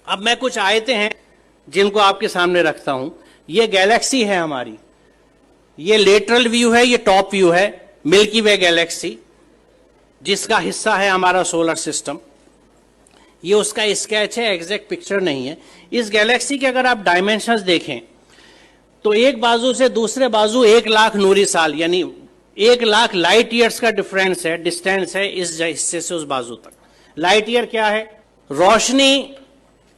अब मैं कुछ आयतें हैं जिनको आपके सामने रखता हूं। ये गैलेक्सी है हमारी, ये लेटरल व्यू है, ये टॉप व्यू है मिल्की वे गैलेक्सी, जिसका हिस्सा है हमारा सोलर सिस्टम। ये उसका स्केच है, एग्जैक्ट पिक्चर नहीं है। इस गैलेक्सी के अगर आप डायमेंशंस देखें तो एक बाजू से दूसरे बाजू 1,00,000 नूरी साल यानी 1,00,000 लाइट ईयर्स का डिफरेंस है, डिस्टेंस है इस हिस्से से उस बाजू तक। लाइट ईयर क्या है? रोशनी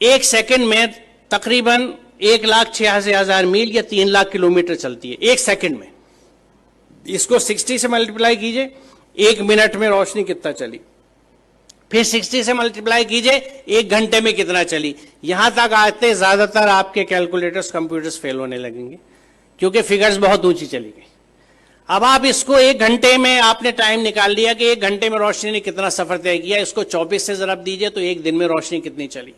1 सेकंड में तकरीबन 1,86,000 मील या 3,00,000 किलोमीटर चलती है 1 सेकंड में। इसको 60 से मल्टीप्लाई कीजिए, 1 मिनट में रोशनी कितना चली, फिर 60 से मल्टीप्लाई कीजिए 1 घंटे में कितना चली। यहां तक आते ज्यादातर आपके कैलकुलेटर्स कंप्यूटर्स फेल होने लगेंगे क्योंकि फिगर्स बहुत ऊंची चली गई। अब आप इसको 1 घंटे में आपने टाइम निकाल लिया कि 1 घंटे में रोशनी ने कितना सफर तय किया, इसको 24 से जरब दीजिए तो 1 दिन में रोशनी कितनी चली,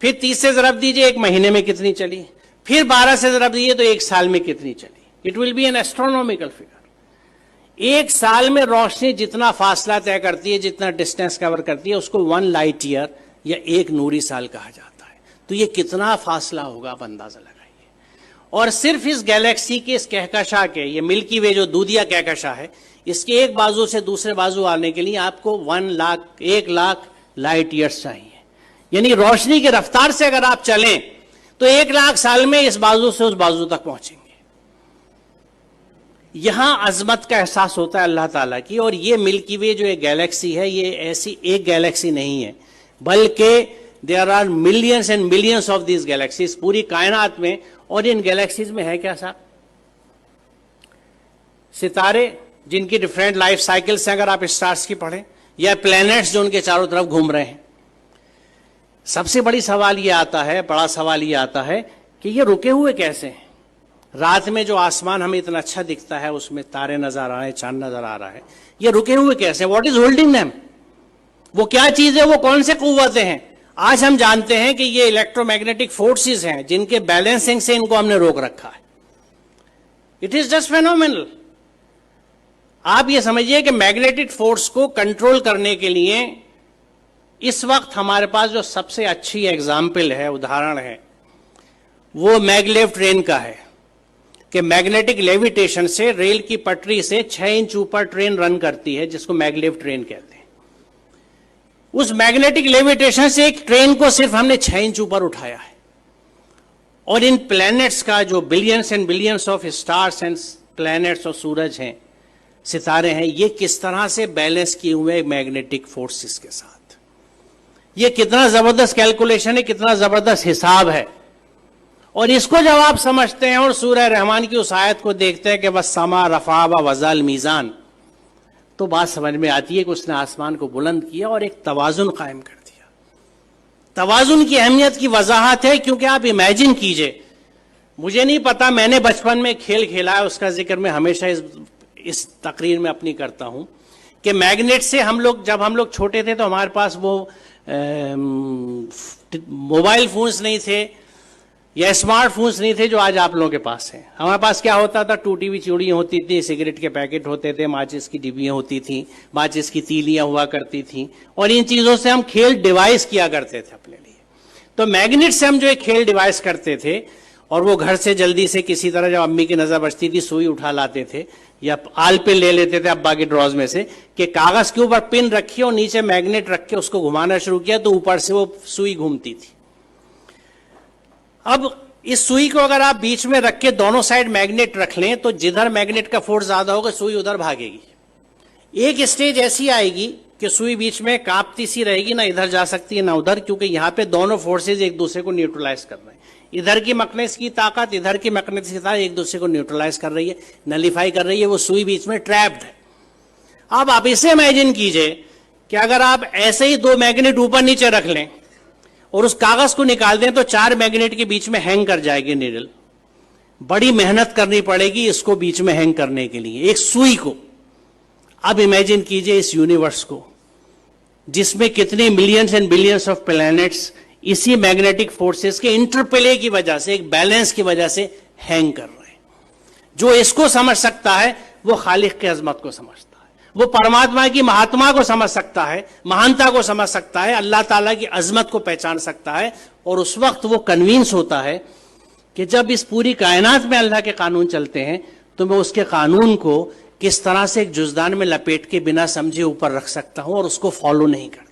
फिर 30 से जरब दीजिए 1 महीने में कितनी चली, फिर 12 से जरब दीजिए तो 1 साल में कितनी चली। It will be N astronomical figure. 1 साल में रोशनी जितना फासला तय करती है, जितना डिस्टेंस कवर करती है, उसको 1 लाइट ईयर या 1 नूरी साल कहा जाता है। तो ये कितना फासला होगा आप अंदाजा लगाइए। और सिर्फ इस गैलेक्सी के इस कहकशा के, ये मिल्की वे जो दूधिया कहकशा है, इसके एक बाजू से दूसरे बाजू आने के लिए आपको 1,00,000 लाइट ईयर्स चाहिए। यानी रोशनी की रफ्तार से अगर आप चलें तो 1,00,000 साल में इस बाजू से उस बाजू तक पहुंचेंगे। यहां अजमत का एहसास होता है अल्लाह ताला की। और ये मिल्की वे जो एक गैलेक्सी है, ये ऐसी एक गैलेक्सी नहीं है, बल्कि there are millions and millions of these galaxies पूरी कायनात में। और इन गैलेक्सीज में है क्या साहब? सितारे जिनकी डिफरेंट लाइफ साइकिल्स हैं, अगर आप स्टार्स की पढ़ें, या प्लैनेट्स जो उनके चारों तरफ घूम रहे हैं। सबसे बड़ा सवाल ये आता है कि ये रुके हुए कैसे हैं? रात में जो आसमान हमें इतना अच्छा दिखता है, उसमें तारे नजर आ रहे हैं, चांद नजर आ रहा है, ये रुके हुए कैसे? What is holding them? वो क्या चीज है? वो कौन से कुव्वतें हैं? आज हम जानते हैं कि ये इलेक्ट्रोमैग्नेटिक फोर्सेस हैं जिनके बैलेंसिंग से इनको हमने रोक रखा है। It is just phenomenal. आप ये समझिए कि मैग्नेटिक फोर्स को कंट्रोल करने के लिए इस वक्त हमारे पास जो सबसे अच्छी एग्जाम्पल है, उदाहरण है, वो मैगलेव ट्रेन का है कि मैग्नेटिक लेविटेशन से रेल की पटरी से 6 इंच ऊपर ट्रेन रन करती है, जिसको मैगलेव ट्रेन कहते हैं। उस मैग्नेटिक लेविटेशन से एक ट्रेन को सिर्फ हमने 6 इंच ऊपर उठाया है। और इन प्लैनेट्स का जो billions and billions of stars and planets और सूरज हैं, सितारे हैं, ये किस तरह से बैलेंस किए हुए मैग्नेटिक फोर्सेस के साथ। ये कितना जबरदस्त कैलकुलेशन है, कितना जबरदस्त हिसाब है। और इसको जब आप समझते हैं और सूरह रहमान की उस आयत को देखते हैं कि बस समा रफा व वज़ल मीज़ान, तो बात समझ में आती है कि उसने आसमान को बुलंद किया और एक तवाजुन कायम कर दिया। तवाजुन की अहमियत की वजाहत है क्योंकि आप इमेजिन कीजिए, मुझे नहीं पता, मैंने बचपन में खेल खेला है, उसका जिक्र मैं हमेशा इस तकरीर में अपनी करता हूं कि मैग्नेट से जब हम लोग छोटे थे तो हमारे पास वो मोबाइल फोन्स नहीं थे या स्मार्टफोन्स नहीं थे जो आज आप लोगों के पास हैं। हमारे पास क्या होता था? टूटी हुई चूड़ियाँ होती थी, सिगरेट के पैकेट होते थे, माचिस की डिब्बियाँ होती थी, माचिस की तीलियाँ हुआ करती थी, और इन चीज़ों से हम खेल डिवाइस किया करते थे अपने लिए। तो मैग्नेट से हम जो एक खेल डिवाइस करते थे, और वो घर से जल्दी से किसी तरह जब अम्मी की नज़र बचती थी सुई उठा लाते थे या आल पे ले लेते थे अब्बा के ड्रॉज में से कि कागज के ऊपर पिन रखी और नीचे मैग्नेट रख के उसको घुमाना शुरू किया तो ऊपर से वो सुई घूमती थी। अब इस सुई को अगर आप बीच में रख के दोनों साइड मैग्नेट रख लें तो जिधर मैग्नेट का फोर्स ज्यादा होगा सुई उधर भागेगी। एक स्टेज ऐसी आएगी कि सुई बीच में कांपती सी रहेगी, ना इधर जा सकती है ना उधर, क्योंकि यहां पे दोनों फोर्सेज एक दूसरे को न्यूट्रलाइज कर रहे हैं। इधर की मैग्नेटिक की ताकत, इधर की मैग्नेटिक की ताकत एक दूसरे को न्यूट्रलाइज कर रही है, नलीफाई कर रही है। वो सुई बीच में ट्रैप्ड है। अब आप इसे इमेजिन कीजिए कि अगर आप ऐसे ही 2 मैग्नेट ऊपर नीचे रख लें और उस कागज को निकाल दें तो 4 मैग्नेट के बीच में हैंग कर जाएगी नीडल। बड़ी मेहनत करनी पड़ेगी इसको बीच में हैंग करने के लिए, एक सुई को। अब इमेजिन कीजिए इस यूनिवर्स को जिसमें कितने millions and billions of planets इसी मैग्नेटिक फोर्सेस के इंटरप्ले की वजह से, एक बैलेंस की वजह से हैंग कर रहे हैं। जो इसको समझ सकता है वो खालिक की अजमत को समझता है। वो परमात्मा की महात्मा को समझ सकता है, महानता को समझ सकता है, अल्लाह ताला की अजमत को पहचान सकता है। और उस वक्त वो कन्विंस होता है कि जब इस पूरी कायनात में अल्लाह के कानून चलते हैं तो मैं उसके कानून को किस तरह से एक जुज़दान में लपेट के बिना समझे ऊपर रख सकता हूं और उसको फॉलो नहीं करता।